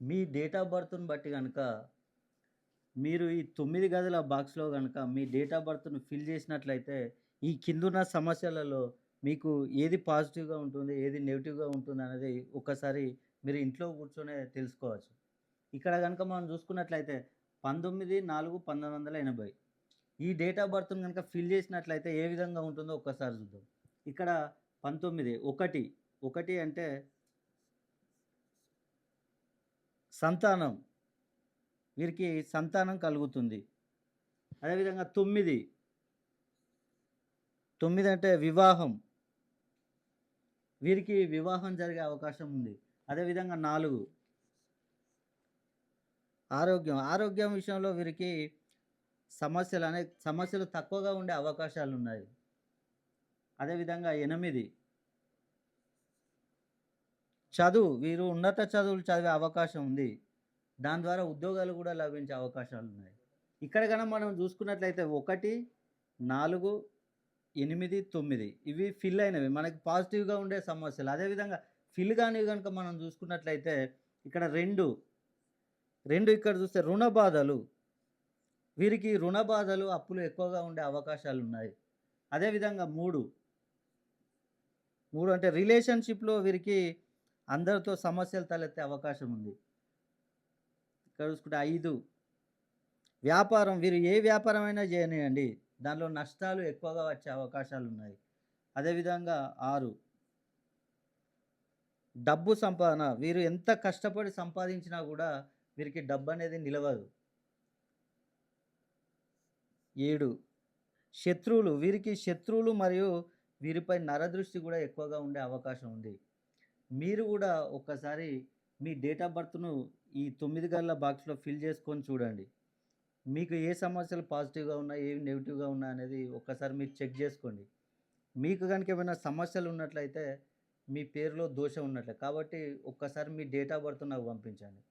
Me date of బర్త్‌ని బట్టి గనక, మీరు ఈ 9 గదుల బాక్స్‌లో గనక మీ డేట్ ఆఫ్ బర్త్‌ని ఫిల్ చేసినట్లయితే, ఈ కిందున్న సమస్యలలో మీకు ఏది పాజిటివ్‌గా ఉంటుంది, ఏది నెగెటివ్‌గా ఉంటుందనేది ఒక్కసారి మీరు ఇంట్లో కూర్చొనే తెలుసుకోవచ్చు. ఇక్కడ గనక మనం చూసుకున్నట్లయితే 19/4/1980 ఈ డేట్ ఆఫ్ బర్త్‌ని గనక ఫిల్ చేసినట్లయితే ఏ విధంగా ఉంటుందో ఒక్కసారి చూద్దాం. ఇక్కడ 19 1, 1 అంటే సంతానం. వీరికి సంతానం కలుగుతుంది. అదేవిధంగా 9, 9 అంటే వివాహం. వీరికి వివాహం జరిగే అవకాశం ఉంది. అదేవిధంగా 4 ఆరోగ్యం. ఆరోగ్యం విషయంలో వీరికి సమస్యలు తక్కువగా ఉండే అవకాశాలున్నాయి. అదేవిధంగా 8 చదువు. వీరు ఉన్నత చదువులు చదివే అవకాశం ఉంది. దాని ద్వారా ఉద్యోగాలు గూడా లభించే అవకాశాలున్నాయి. ఇక్కడ గన మనం జూసుకున్నట్లయితే 1, 4, 8, 9 ఇవి ఫిల్ అయినవి. మనకి పాజిటివ్‌గా ఉండే సమస్యలు. అదేవిధంగా ఫిల్ గానివి గనుక మనం జూసుకున్నట్లయితే ఇక్కడ 2, 2 ఇక్కడ జూస్తే రుణ బాధలు. వీరికి రుణ బాధలు, అప్పులు ఎక్కువగా ఉండే అవకాశాలున్నాయి. అదేవిధంగా 3, 3 అంటే రిలేషన్‌షిప్‌లో వీరికి అందరితో సమస్యలు తలెత్తే అవకాశం ఉంది. ఇక్కడ చూసుకుంటే 5 వ్యాపారం. వీరు ఏ వ్యాపారమైనా జేయనియండి. దానిలో నష్టాలు ఎక్కువగా వచ్చే అవకాశాలున్నాయి. అదేవిధంగా 6 డబ్బు సంపాదన. వీరు ఎంత కష్టపడి సంపాదించినా గూడా వీరికి డబ్బనేది నిలవదు. 7 శత్రువులు. వీరికి శత్రువులు మరియు వీరిపై నరదృష్టి గూడా ఎక్కువగా ఉండే అవకాశం ఉంది. మీరు గూడా ఒక్కసారి మీ డేట్ ఆఫ్ బర్త్‌ను ఈ 9 గళ్ళ బాక్స్‌లో ఫిల్ చేసుకొని చూడండి. మీకు ఏ సమస్యలు పాజిటివ్‌గా ఉన్నాయి, ఏవి నెగెటివ్‌గా ఉన్నాయనేది ఒక్కసారి మీరు చెక్ జేసుకోండి. మీకు గనుక ఏమైనా సమస్యలున్నట్లయితే మీ పేరులో దోషం ఉన్నట్లే. కాబట్టి ఒక్కసారి మీ డేట్ ఆఫ్ బర్త్ నాకు పంపించండి.